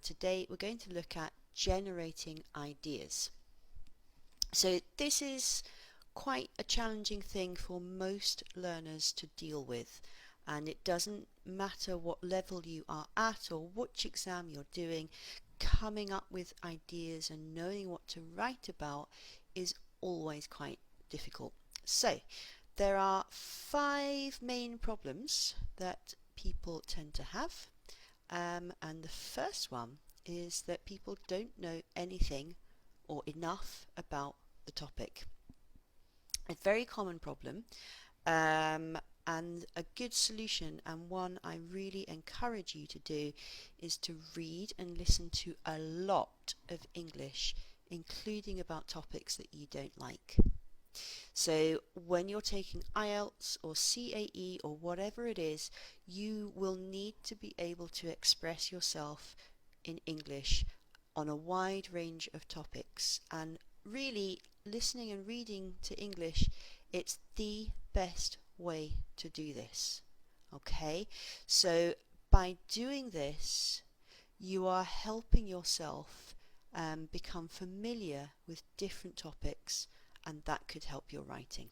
today we're going to look at generating ideas. So this is quite a challenging thing for most learners to deal with, and it doesn't matter what level you are at or which exam you're doing, coming up with ideas and knowing what to write about is always quite difficult. So there are 5 main problems that people tend to have, and the first one is that people don't know anything or enough about the topic. A very common problem, and a good solution, and one I really encourage you to do, is to read and listen to a lot of English, including about topics that you don't like. So when you're taking IELTS or CAE or whatever it is, you will need to be able to express yourself in English on a wide range of topics, and really listening and reading to English, it's the best way to do this. Okay, so by doing this you are helping yourself become familiar with different topics, and that could help your writing.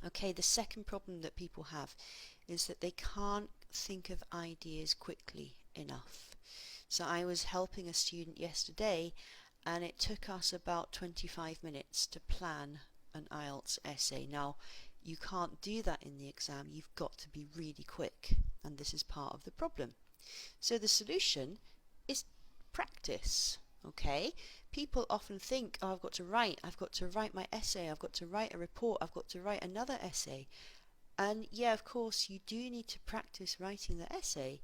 Okay, the second problem that people have is that they can't think of ideas quickly enough. So I was helping a student yesterday, and it took us about 25 minutes to plan an IELTS essay. Now, you can't do that in the exam, you've got to be really quick, and this is part of the problem. So the solution is practice. Okay, people often think, oh, I've got to write my essay, I've got to write a report, I've got to write another essay. And yeah, of course you do need to practice writing the essay,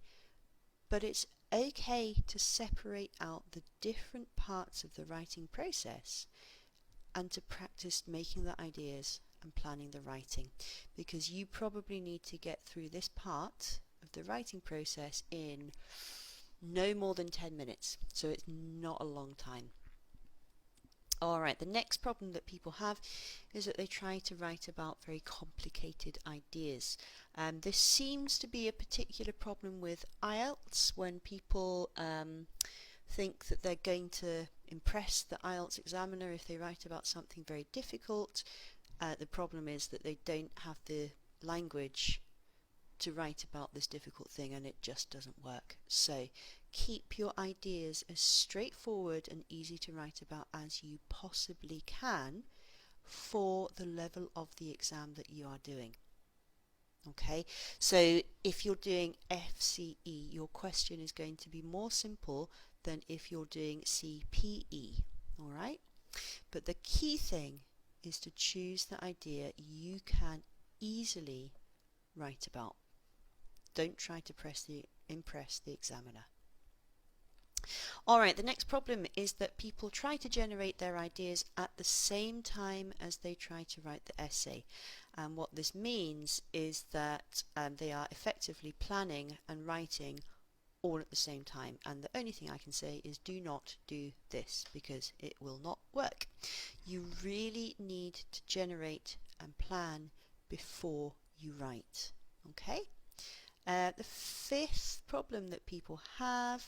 but it's okay to separate out the different parts of the writing process and to practice making the ideas and planning the writing, because you probably need to get through this part of the writing process in no more than 10 minutes, so it's not a long time. Alright, the next problem that people have is that they try to write about very complicated ideas. This seems to be a particular problem with IELTS, when people think that they're going to impress the IELTS examiner if they write about something very difficult. The problem is that they don't have the language to write about this difficult thing, and it just doesn't work. So keep your ideas as straightforward and easy to write about as you possibly can for the level of the exam that you are doing. Okay, so if you're doing FCE, your question is going to be more simple than if you're doing CPE. Alright, but the key thing is to choose the idea you can easily write about. Don't try to impress the examiner. Alright, the next problem is that people try to generate their ideas at the same time as they try to write the essay. And what this means is that they are effectively planning and writing all at the same time. And the only thing I can say is do not do this, because it will not work. You really need to generate and plan before you write. Okay? The fifth problem that people have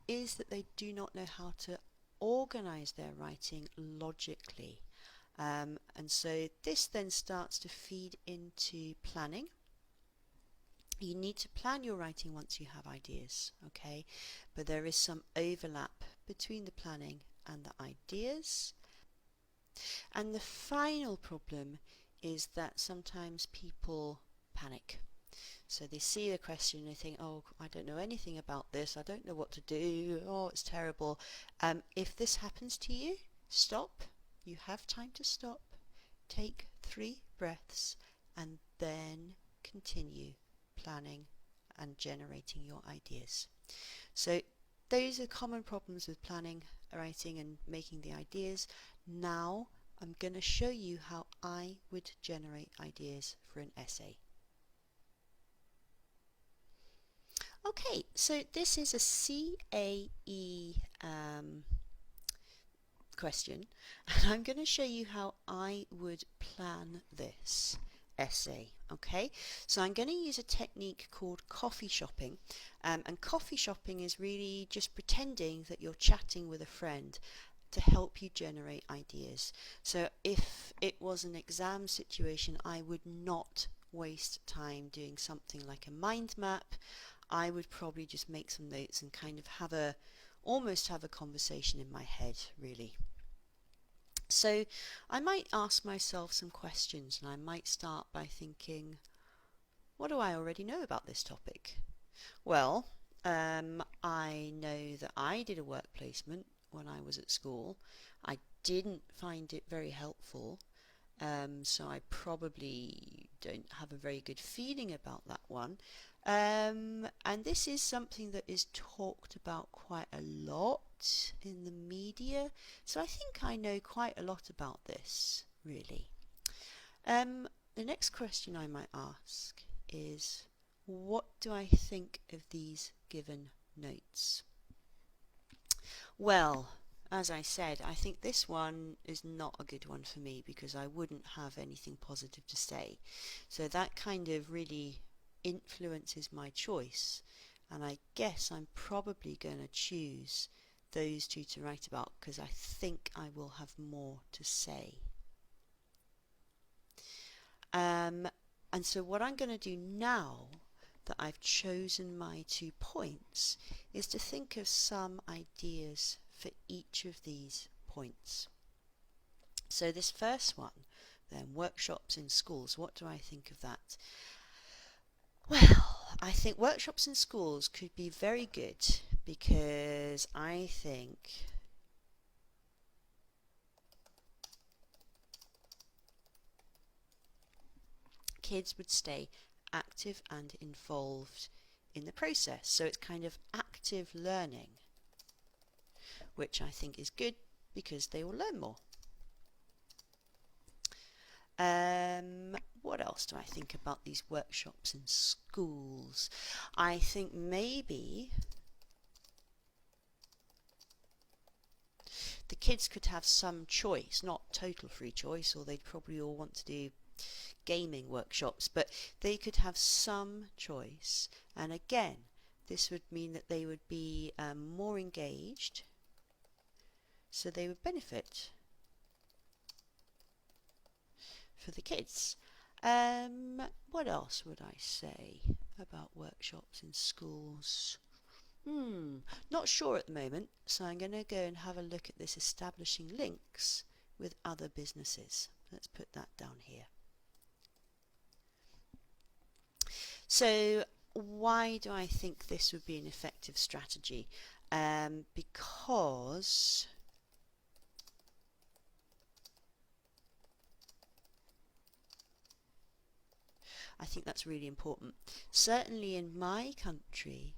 is that they do not know how to organize their writing logically. And so this then starts to feed into planning. You need to plan your writing once you have ideas, okay? But there is some overlap between the planning and the ideas. And the final problem is that sometimes people panic. So they see the question and they think, oh, I don't know anything about this, I don't know what to do, oh, it's terrible. If this happens to you, stop. You have time to stop. Take 3 breaths and then continue planning and generating your ideas. So those are common problems with planning, writing and making the ideas. Now I'm going to show you how I would generate ideas for an essay. Okay, so this is a CAE question, and I'm going to show you how I would plan this essay. Okay, so I'm going to use a technique called coffee shopping, and coffee shopping is really just pretending that you're chatting with a friend to help you generate ideas. So if it was an exam situation, I would not waste time doing something like a mind map. I would probably just make some notes and kind of almost have a conversation in my head, really. So I might ask myself some questions, and I might start by thinking, what do I already know about this topic? Well, I know that I did a work placement when I was at school. I didn't find it very helpful, so I probably don't have a very good feeling about that one. And this is something that is talked about quite a lot in the media, so I think I know quite a lot about this, really. The next question I might ask is, what do I think of these given notes? Well, as I said, I think this one is not a good one for me because I wouldn't have anything positive to say. So that kind of really influences my choice, and I guess I'm probably going to choose those two to write about because I think I will have more to say. And so what I'm going to do now that I've chosen my 2 points is to think of some ideas for each of these points. So this first one, then, workshops in schools, what do I think of that? Well, I think workshops in schools could be very good because I think kids would stay active and involved in the process. So it's kind of active learning, which I think is good because they will learn more. What else do I think about these workshops in schools? I think maybe the kids could have some choice, not total free choice, or they'd probably all want to do gaming workshops, but they could have some choice, and again this would mean that they would be more engaged, so they would benefit for the kids. What else would I say about workshops in schools? Not sure at the moment, so I'm going to go and have a look at this establishing links with other businesses. Let's put that down here. So why do I think this would be an effective strategy? Because I think that's really important. Certainly in my country,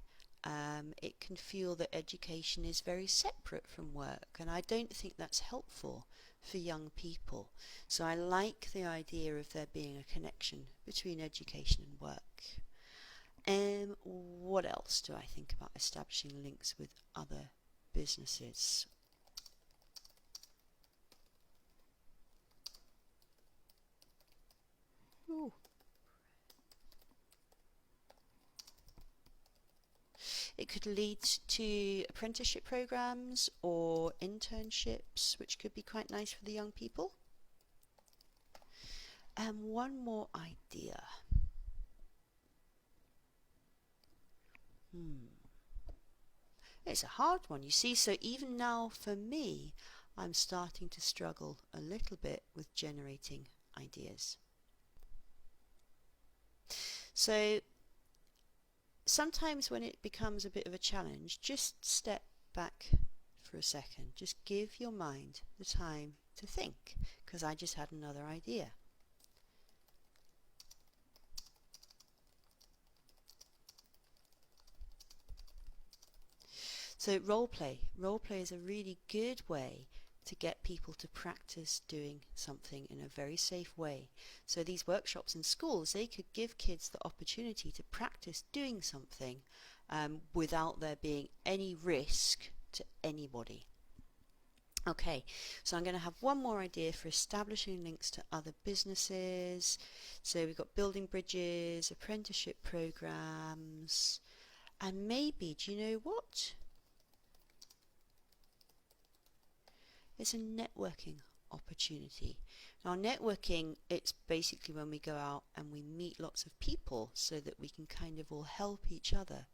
it can feel that education is very separate from work, and I don't think that's helpful for young people. So I like the idea of there being a connection between education and work. What else do I think about establishing links with other businesses? Ooh. It could lead to apprenticeship programs or internships, which could be quite nice for the young people. And one more idea. It's a hard one, you see, so even now for me, I'm starting to struggle a little bit with generating ideas. So sometimes when it becomes a bit of a challenge, just step back for a second. Just give your mind the time to think, because I just had another idea. So role play is a really good way to get people to practice doing something in a very safe way. So these workshops in schools, they could give kids the opportunity to practice doing something without there being any risk to anybody. Okay, so I'm going to have one more idea for establishing links to other businesses. So we've got building bridges, apprenticeship programs, and maybe, do you know what? It's a networking opportunity. Now, networking, it's basically when we go out and we meet lots of people so that we can kind of all help each other.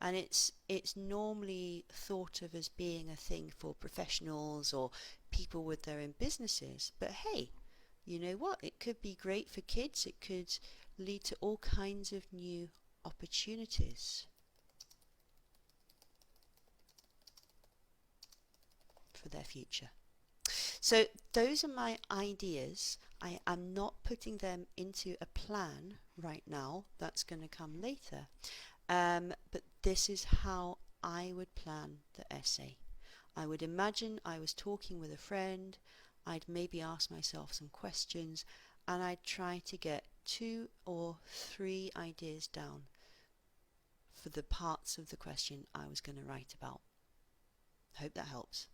And it's normally thought of as being a thing for professionals or people with their own businesses. But hey, you know what? It could be great for kids. It could lead to all kinds of new opportunities for their future. So those are my ideas. I am not putting them into a plan right now. That's going to come later. But this is how I would plan the essay. I would imagine I was talking with a friend. I'd maybe ask myself some questions, and I'd try to get 2 or 3 ideas down for the parts of the question I was going to write about. Hope that helps.